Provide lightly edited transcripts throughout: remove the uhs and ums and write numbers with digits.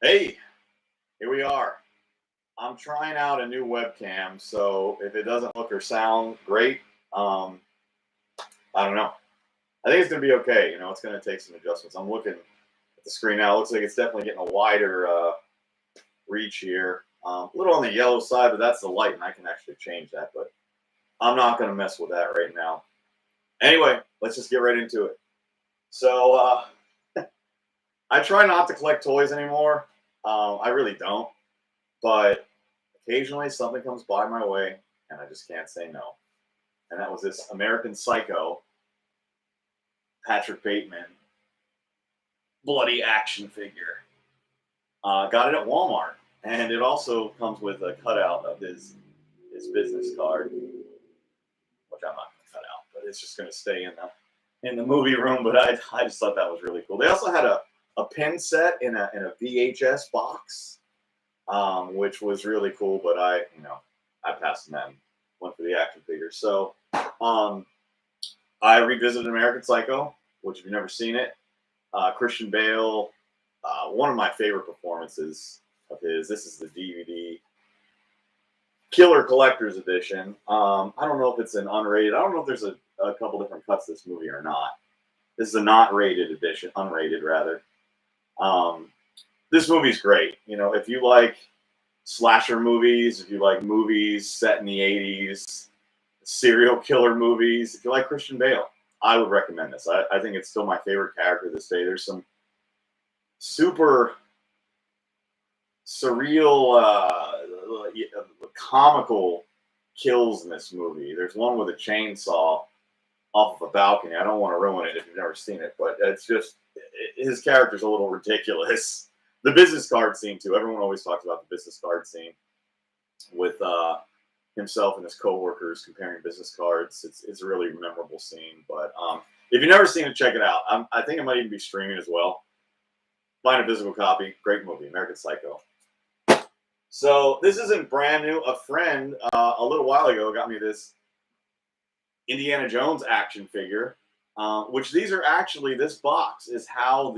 Hey, here we are. I'm trying out a new webcam, so if it doesn't look or sound great, um, I don't know. I think it's gonna be okay. It's gonna take some adjustments. I'm looking at the screen now. It looks like it's definitely getting a wider reach here. A little on the yellow side, but that's the light, and I can actually change that. But I'm not gonna mess with that right now. Anyway, let's just get right into it. So I try not to collect toys anymore. I really don't, but occasionally something comes by my way and I just can't say no. And that was this American Psycho Patrick Bateman bloody action figure. Got it at Walmart, and it also comes with a cutout of his business card, which I'm not going to cut out, but it's just going to stay in the movie room. But I just thought that was really cool. They also had a pin set in a VHS box, which was really cool. But I passed them and went for the action figure. So um, I revisited American Psycho, which if you've never seen it, Christian Bale, one of my favorite performances of his. This is the DVD Killer Collector's Edition. I don't know if it's an unrated. I don't know if there's a couple different cuts of this movie or not. This is a not rated edition, unrated rather. Um, this movie's great. If you like slasher movies, if you like movies set in the 80s, serial killer movies, if you like Christian Bale, I would recommend this. I think it's still my favorite character this day. There's some super surreal, comical kills in this movie. There's one with a chainsaw off of a balcony. I don't want to ruin it if you've never seen it, but it's just his character's a little ridiculous. The business card scene too. Everyone always talks about the business card scene with himself and his coworkers comparing business cards. It's a really memorable scene. But if you've never seen it, check it out. I think it might even be streaming as well. Find a physical copy. Great movie, American Psycho. So this isn't brand new. A friend a little while ago got me this Indiana Jones action figure, which these are actually, this box is how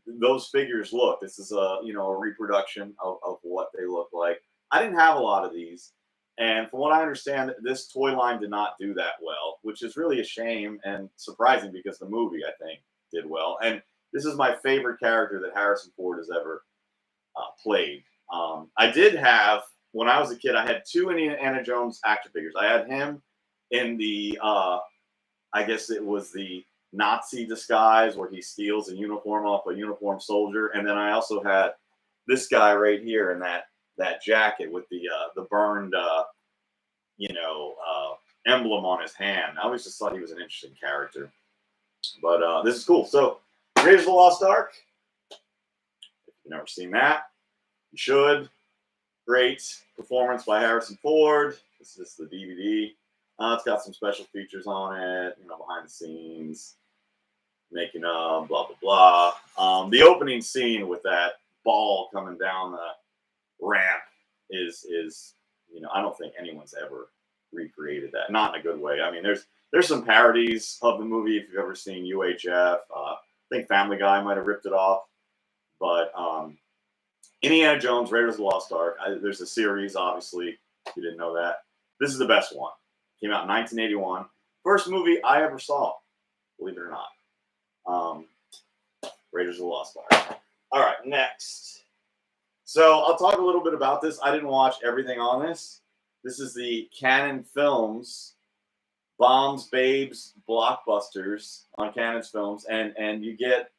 those figures look. This is a reproduction of what they look like. I didn't have a lot of these, and from what I understand, this toy line did not do that well, which is really a shame and surprising because the movie, I think, did well. And this is my favorite character that Harrison Ford has ever played. I did have, when I was a kid, I had two Indiana Jones action figures. I had him in the, I guess it was the Nazi disguise where he steals a uniform off a uniformed soldier, and then I also had this guy right here in that jacket with the burned, emblem on his hand. I always just thought he was an interesting character. But this is cool. So, Raiders of the Lost Ark. If you've never seen that, you should. Great performance by Harrison Ford. This is the DVD. It's got some special features on it, behind the scenes, making of, blah, blah, blah. The opening scene with that ball coming down the ramp is I don't think anyone's ever recreated that. Not in a good way. I mean, there's some parodies of the movie if you've ever seen UHF. I think Family Guy might have ripped it off. But Indiana Jones, Raiders of the Lost Ark. There's a series, obviously, if you didn't know that. This is the best one. Came out in 1981. First movie I ever saw, believe it or not. Raiders of the Lost Ark. All right, next. So I'll talk a little bit about this. I didn't watch everything on this. This is the Canon Films Bombs, Babes, Blockbusters on Canon's Films. And you get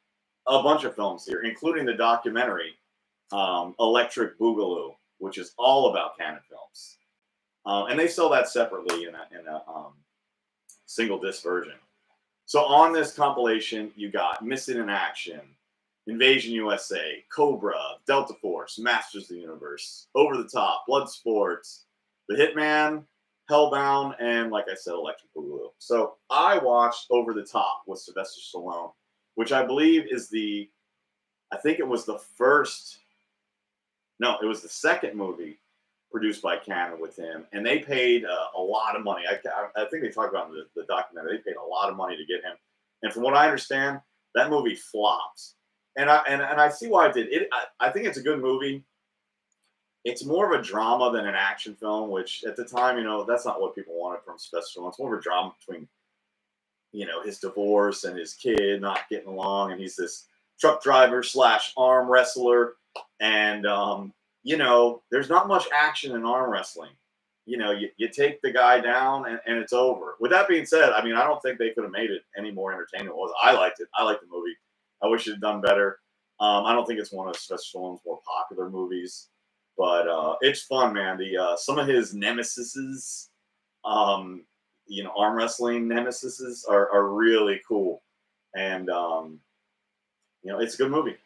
a bunch of films here, including the documentary Electric Boogaloo, which is all about Canon Films. And they sell that separately in a single disc version. So on this compilation, you got Missing in Action, Invasion USA, Cobra, Delta Force, Masters of the Universe, Over the Top, Bloodsport, The Hitman, Hellbound, and like I said, Electric Boogaloo. So I watched Over the Top with Sylvester Stallone, which I believe is I think it was the second movie produced by Canon with him, and they paid a lot of money. I think they talked about in the documentary. They paid a lot of money to get him, and from what I understand, that movie flopped. and I see why I did it. I think it's a good movie. It's more of a drama than an action film, which at the time, that's not what people wanted from Sylvester Stallone. It's more of a drama between, his divorce and his kid not getting along, and he's this truck driver slash arm wrestler, and there's not much action in arm wrestling. You take the guy down and it's over. With that being said, I mean, I don't think they could have made it any more entertaining than it was. I liked it. I liked the movie. I wish it had done better. I don't think it's one of Sylvester Stallone's more popular movies, but it's fun, man. Some of his nemesises, arm wrestling nemesises are really cool, and it's a good movie.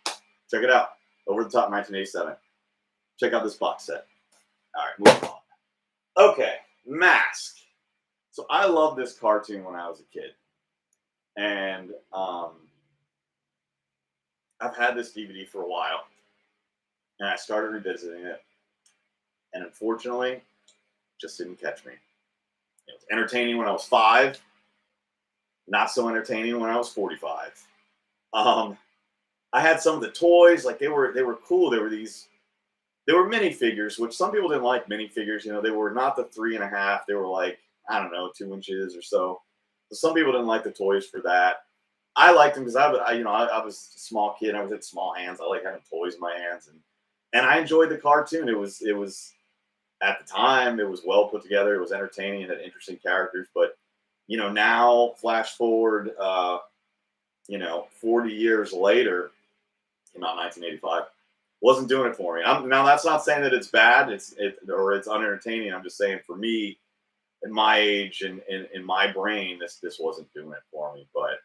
Check it out. Over the Top, 1987. Check out this box set. All right, moving on. Okay, Mask. So I loved this cartoon when I was a kid, and I've had this DVD for a while, and I started revisiting it, and unfortunately, it just didn't catch me. It was entertaining when I was 5, not so entertaining when I was 45. I had some of the toys, like they were cool. They were minifigures, which some people didn't like minifigures. They were not the 3.5. They were like, I don't know, 2 inches or so. So some people didn't like the toys for that. I liked them because I was a small kid. I was at small hands. I like having toys in my hands, and I enjoyed the cartoon. It was at the time, it was well put together. It was entertaining and had interesting characters. But now flash forward, 40 years later, came out in 1985. Wasn't doing it for me. Now that's not saying that it's bad. It's unentertaining. I'm just saying for me, in my age and in my brain, this wasn't doing it for me. But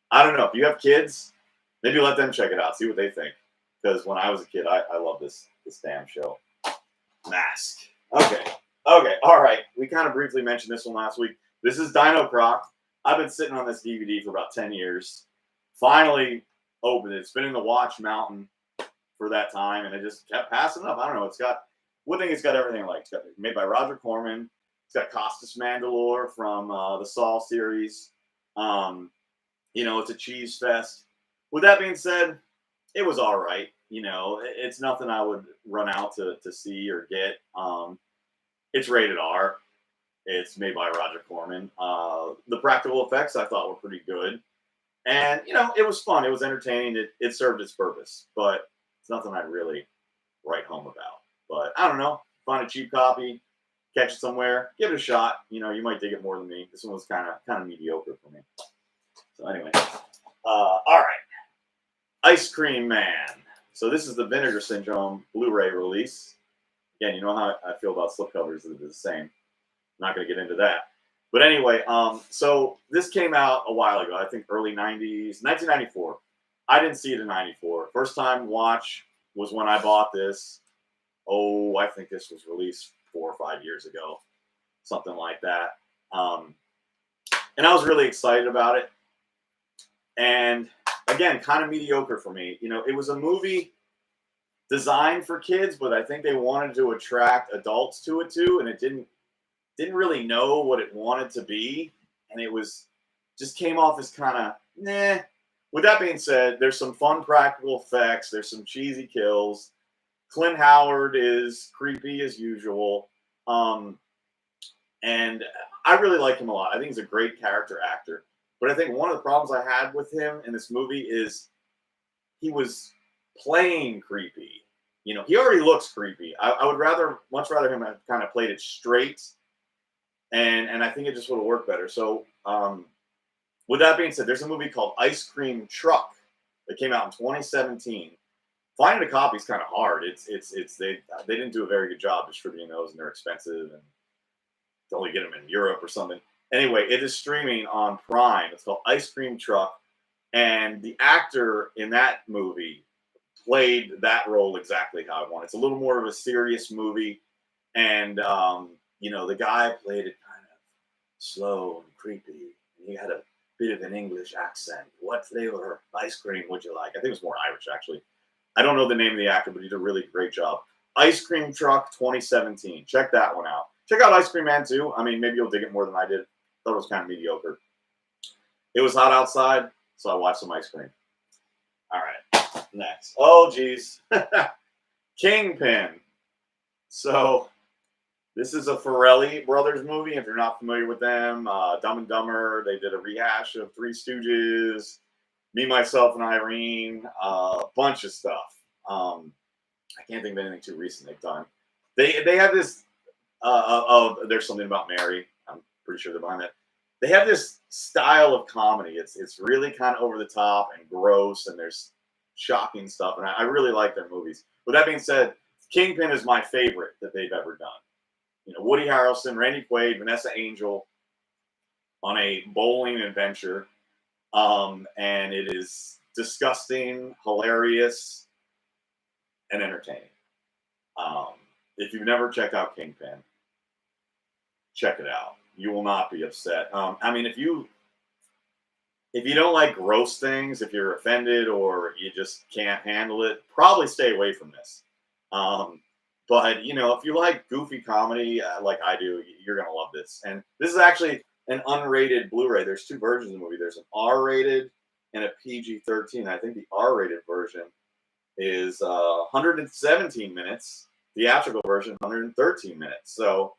I don't know. If you have kids, maybe let them check it out, see what they think. Because when I was a kid, I loved this damn show. Mask. Okay. All right. We kind of briefly mentioned this one last week. This is Dino Croc. I've been sitting on this DVD for about 10 years. Finally opened it. It's been in the watch mountain for that time, and it just kept passing up. I don't know. It's got everything. Like, it's got made by Roger Corman. It's got Costas Mandylor from the Saw series. It's a cheese fest. With that being said, it was all right. It's nothing I would run out to see or get. It's rated R. It's made by Roger Corman. The practical effects I thought were pretty good. And, it was fun. It was entertaining. It served its purpose. But it's nothing I'd really write home about. But I don't know. Find a cheap copy. Catch it somewhere. Give it a shot. You might dig it more than me. This one was kind of mediocre for me. So anyway. All right. Ice Cream Man. So this is the Vinegar Syndrome Blu-ray release. Again, you know how I feel about slipcovers. They're the same. I'm not going to get into that. But anyway, so this came out a while ago. I think early 90s, 1994. I didn't see it in 94. First time watch was when I bought this. I think this was released 4 or 5 years ago. Something like that. And I was really excited about it. And again, kind of mediocre for me. It was a movie designed for kids, but I think they wanted to attract adults to it too, and it didn't really know what it wanted to be, and it was just came off as kind of nah. With that being said, there's some fun practical effects. There's some cheesy kills. Clint Howard is creepy as usual, and I really like him a lot. I think he's a great character actor. But I think one of the problems I had with him in this movie is he was playing creepy. He already looks creepy. I would much rather him have kind of played it straight, and I think it just would have worked better. So with that being said, there's a movie called Ice Cream Truck that came out in 2017. Finding a copy is kind of hard. They didn't do a very good job distributing those, and they're expensive, and to only get them in Europe or something. Anyway, it is streaming on Prime. It's called Ice Cream Truck, and the actor in that movie played that role exactly how I want. It's a little more of a serious movie, and the guy played it kind of slow and creepy. He had a bit of an English accent. What flavor of ice cream would you like? I think it was more Irish, actually. I don't know the name of the actor, but he did a really great job. Ice Cream Truck 2017. Check that one out. Check out Ice Cream Man too. I mean, maybe you'll dig it more than I did. Thought it was kind of mediocre. It was hot outside, so I watched some ice cream. All right, next. Oh, geez. KingPin. So this is a Farrelly Brothers movie. If you're not familiar with them, Dumb and Dumber. They did a rehash of Three Stooges, Me, Myself, and Irene. A bunch of stuff. I can't think of anything too recent they've done. They have this. There's something about Mary. I'm pretty sure they're behind that. They have this style of comedy. It's really kind of over the top and gross, and there's shocking stuff. And I really like their movies. With that being said, KingPin is my favorite that they've ever done. You know, Woody Harrelson, Randy Quaid, Vanessa Angel on a bowling adventure, and it is disgusting, hilarious, and entertaining. If you've never checked out KingPin, check it out. You will not be upset. I mean, if you don't like gross things, if you're offended or you just can't handle it, probably stay away from this. But you know, if you like goofy comedy like I do, you're gonna love this. And this is actually an unrated Blu-ray. There's two versions of the movie. There's an R-rated and a PG-13. I think the R-rated version is 117 minutes. Theatrical version 113 minutes. So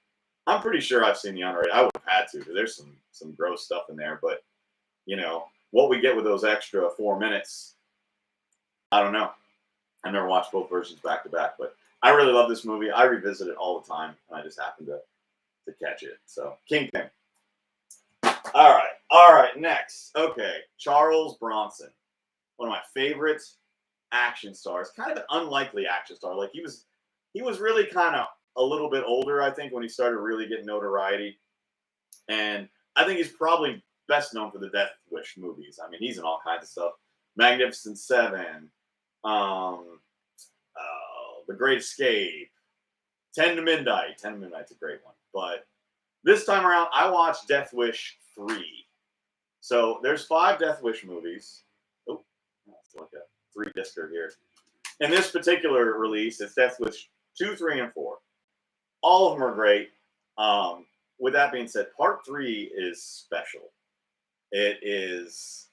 I'm pretty sure I've seen the unrated. I would have had to because there's some gross stuff in there. But you know what we get with those extra 4 minutes, I don't know. I never watched both versions back to back, but I really love this movie. I revisit it all the time, and I just happened to catch it. So KingPin. All right. Next, okay, Charles Bronson, one of my favorite action stars. Kind of an unlikely action star. Like he was really kind of a little bit older, I think, when he started really getting notoriety. And I think he's probably best known for the Death Wish movies. I mean, he's in all kinds of stuff. Magnificent Seven, The Great Escape, 10 to Midnight. 10 to Midnight's a great one. But this time around, I watched Death Wish 3. So there's 5 Death Wish movies. Oh, it's like a 3-discer here. In this particular release, it's Death Wish 2, 3, and 4. All of them are great. With that being said, part 3 is special. It is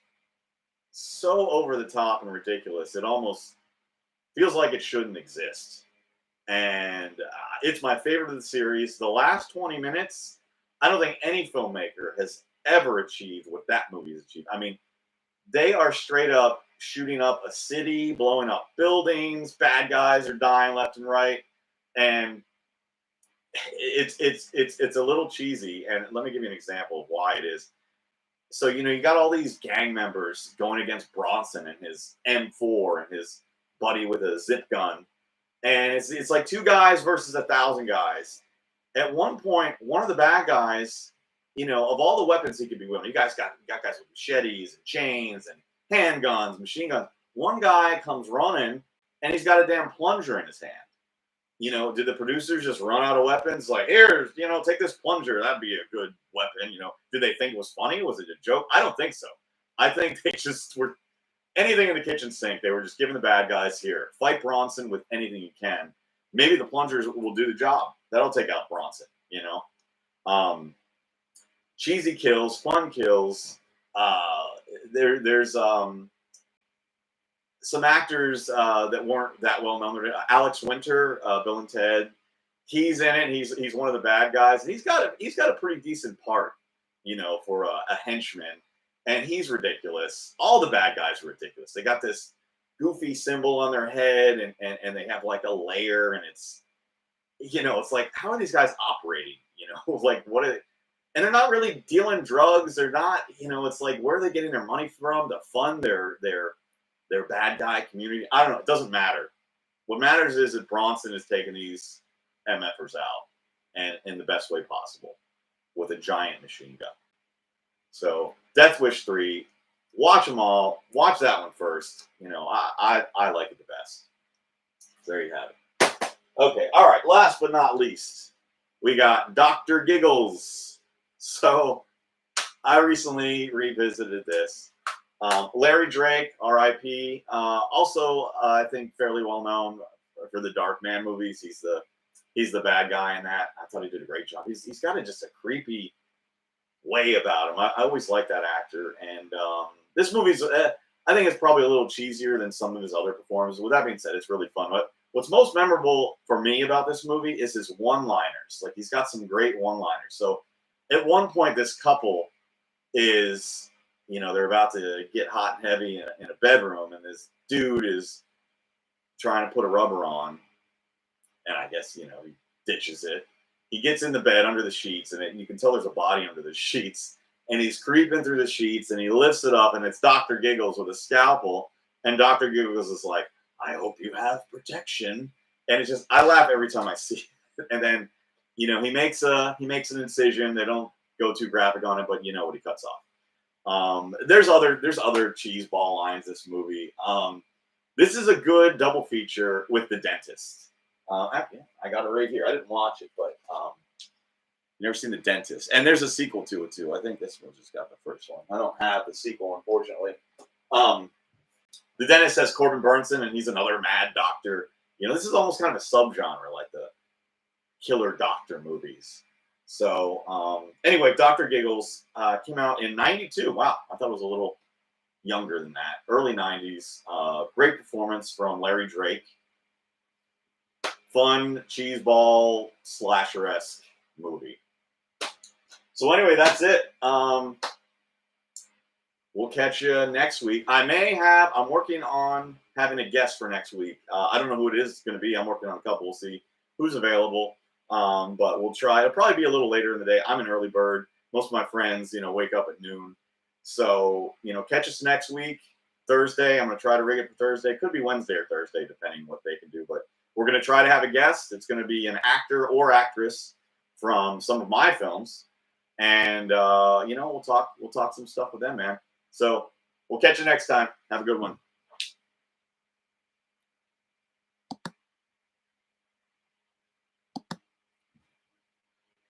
so over the top and ridiculous. It almost feels like it shouldn't exist. And it's my favorite of the series. The last 20 minutes, I don't think any filmmaker has ever achieved what that movie has achieved. I mean, they are straight up shooting up a city, blowing up buildings, bad guys are dying left and right. And it's a little cheesy. And let me give you an example of why it is. So, you know, you got all these gang members going against Bronson and his M4 and his buddy with a zip gun. And it's like 2 guys versus 1,000 guys. At one point, one of the bad guys, you know, of all the weapons he could be wielding, you guys got guys with machetes and chains and handguns, machine guns. One guy comes running and he's got a damn plunger in his hand. You know, did the producers just run out of weapons? Like, here, you know, take this plunger. That'd be a good weapon. You know, did they think it was funny? Was it a joke? I don't think so. I think they just were anything in the kitchen sink. They were just giving the bad guys here. Fight Bronson with anything you can. Maybe the plungers will do the job. That'll take out Bronson, you know. Cheesy kills, fun kills. There's some actors that weren't that well known. Alex Winter, Bill and Ted, he's in it. He's one of the bad guys, and he's got a pretty decent part, you know, for a henchman. And he's ridiculous. All the bad guys are ridiculous. They got this goofy symbol on their head, and they have like a layer, and it's, you know, it's like, how are these guys operating? You know, like what are they? And they're not really dealing drugs. They're not, you know, it's like, where are they getting their money from to fund their bad guy community? I don't know. It doesn't matter. What matters is that Bronson is taking these MFers out and in the best way possible with a giant machine gun. So Death Wish 3, watch them all. Watch that one first. You know, I like it the best. There you have it. Okay. All right. Last but not least, we got Dr. Giggles. So I recently revisited this. Larry Drake, R.I.P. Also, I think fairly well known for the Dark Man movies. He's the bad guy in that. I thought he did a great job. He's got just a creepy way about him. I always liked that actor. And this movie's I think it's probably a little cheesier than some of his other performances. With that being said, it's really fun. What's most memorable for me about this movie is his one-liners. Like, he's got some great one-liners. So at one point, this couple is, they're about to get hot and heavy in a bedroom, and this dude is trying to put a rubber on, and I guess, he ditches it. He gets in the bed under the sheets, and you can tell there's a body under the sheets, and he's creeping through the sheets, and he lifts it up, and it's Dr. Giggles with a scalpel, and Dr. Giggles is like, I hope you have protection. And it's just, I laugh every time I see it. And then, he makes an incision. They don't go too graphic on it, but you know what he cuts off. There's other cheese ball lines in this movie. This is a good double feature with The Dentist. I got it right here. I didn't watch it, but never seen The Dentist. And there's a sequel to it too. I think this one just got the first one. I don't have the sequel, unfortunately. The Dentist has Corbin Burnson, and he's another mad doctor. This is almost kind of a subgenre, like the killer doctor movies. So anyway, Dr. Giggles came out in '92. Wow, I thought it was a little younger than that. Early '90s. Great performance from Larry Drake. Fun cheeseball slasher-esque movie. So anyway, that's it. We'll catch you next week. I'm working on having a guest for next week. I don't know who it is going to be. I'm working on a couple. We'll see who's available. But we'll try. It'll probably be a little later in the day. I'm an early bird. Most of my friends, wake up at noon. So, catch us next week, Thursday. I'm going to try to rig it for Thursday. It could be Wednesday or Thursday, depending on what they can do. But we're going to try to have a guest. It's going to be an actor or actress from some of my films. And, we'll talk some stuff with them, man. So we'll catch you next time. Have a good one.